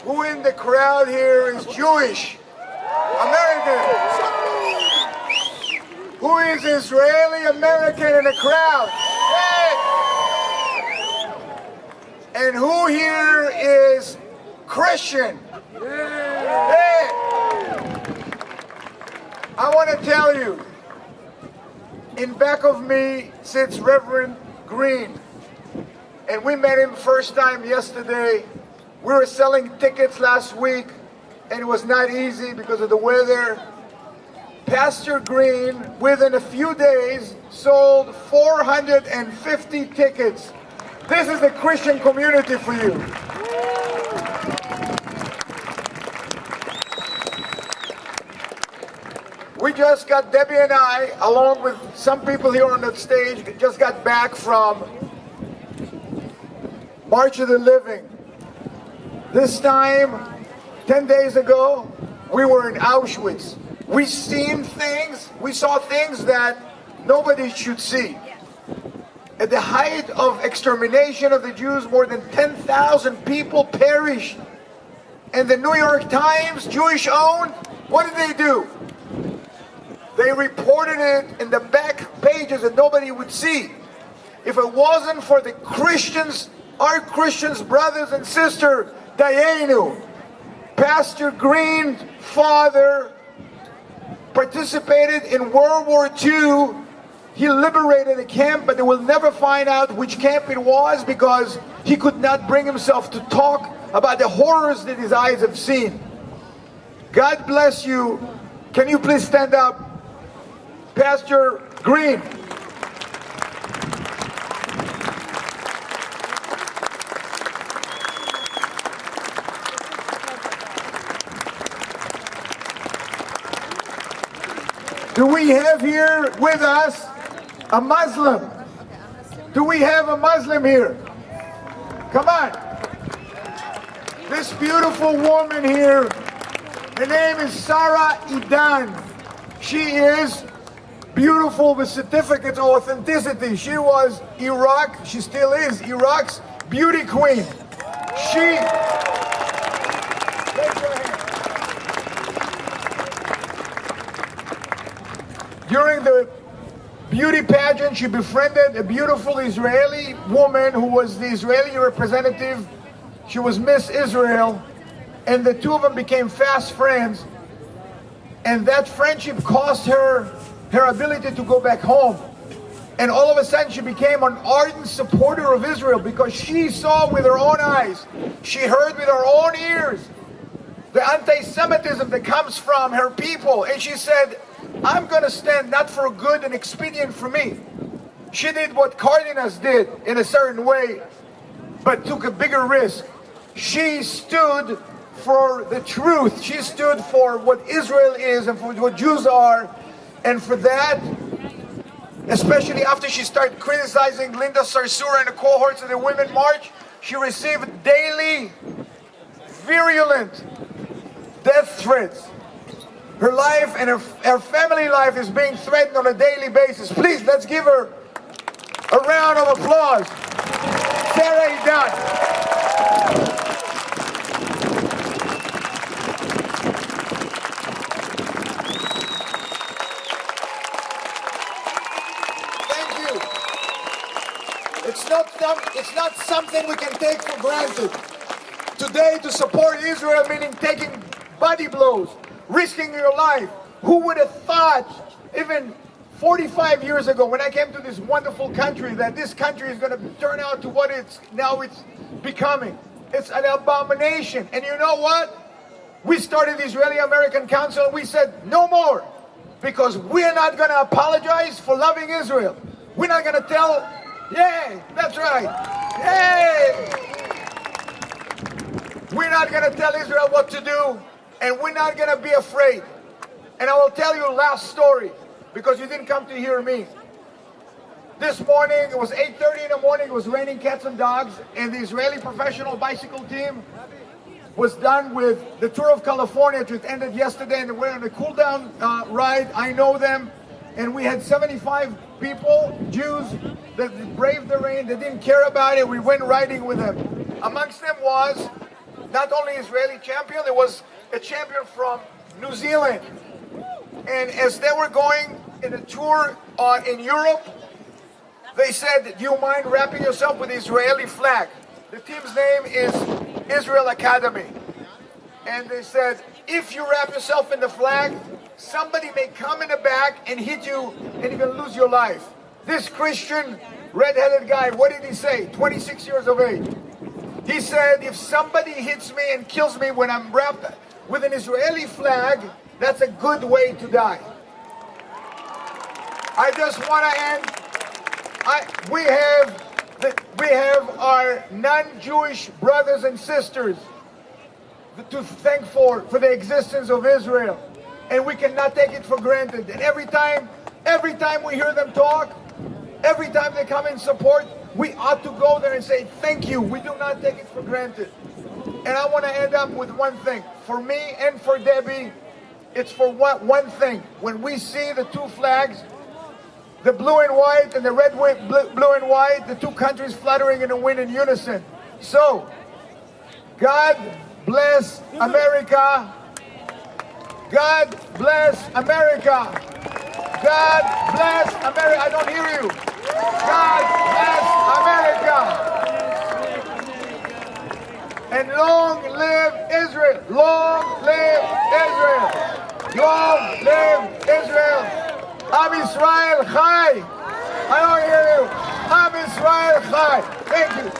Who in the crowd here is Jewish? American? Who is Israeli American in the crowd? Hey! And who here is Christian? Hey! I want to tell you, in back of me sits Reverend Green, and we met him first time yesterday. We were selling tickets last week, and it was not easy because of the weather. Pastor Green, within a few days, sold 450 tickets. This is the Christian community for you. We just got, Debbie and I, along with some people here on the stage, just got back from March of the Living. This time, 10 days ago, we were in Auschwitz. We saw things that nobody should see. At the height of extermination of the Jews, more than 10,000 people perished. And the New York Times, Jewish owned, what did they do? They reported it in the back pages that nobody would see. If it wasn't for the Christians, our Christians, brothers and sisters, Dayenu, Pastor Green's father participated in World War II. He liberated a camp, but they will never find out which camp it was because he could not bring himself to talk about the horrors that his eyes have seen. God bless you. Can you please stand up? Pastor Green. Do we have here with us a Muslim? Do we have a Muslim here? Come on. This beautiful woman here, her name is Sarah Idan. She is beautiful with certificates of authenticity. She was Iraq, she still is Iraq's beauty queen. She, during the beauty pageant, she befriended a beautiful Israeli woman who was the Israeli representative. She was Miss Israel, and the two of them became fast friends. And that friendship cost her her ability to go back home. And all of a sudden she became an ardent supporter of Israel because she saw with her own eyes, she heard with her own ears the anti-Semitism that comes from her people. And she said, I'm going to stand not for good and expedient for me. She did what Cardenas did in a certain way, but took a bigger risk. She stood for the truth. She stood for what Israel is and for what Jews are. And for that, especially after she started criticizing Linda Sarsour and the cohorts of the Women March, she received daily, virulent death threats. Her life and her family life is being threatened on a daily basis. Please, let's give her a round of applause. Sarah Idan. It's not something we can take for granted. Today, to support Israel, meaning taking body blows, risking your life. Who would have thought, even 45 years ago, when I came to this wonderful country, that this country is going to turn out to what it's becoming. It's an abomination. And you know what? We started the Israeli-American Council and we said, no more. Because we're not going to apologize for loving Israel. We're not going to tell... Yay! That's right! Yay! We're not going to tell Israel what to do, and we're not going to be afraid. And I will tell you a last story, because you didn't come to hear me. This morning, it was 8:30 in the morning, it was raining cats and dogs, and the Israeli professional bicycle team was done with the Tour of California, which ended yesterday, and we're on a cool-down ride. I know them. And we had 75 people, Jews, that braved the rain, they didn't care about it. We went riding with them. Amongst them was not only Israeli champion, there was a champion from New Zealand. And as they were going in a tour in Europe, they said, do you mind wrapping yourself with the Israeli flag? The team's name is Israel Academy. And they said, if you wrap yourself in the flag, somebody may come in the back and hit you and you're going to lose your life. This Christian, red-headed guy, what did he say? 26 years of age. He said, if somebody hits me and kills me when I'm wrapped with an Israeli flag, that's a good way to die. I just want to end. We have our non-Jewish brothers and sisters to thank for the existence of Israel, and we cannot take it for granted. And every time we hear them talk, every time they come in support, we ought to go there and say thank you. We do not take it for granted. And I want to end up with one thing. For me and for Debbie, it's for one thing. When we see the two flags, the blue and white and the red, blue and white, the two countries fluttering in the wind in unison. So, God bless America. God bless America. God bless America. I don't hear you. God bless America. And long live Israel. Long live Israel. Long live Israel. Am Israel Chai. I don't hear you. Am Israel Chai. Thank you.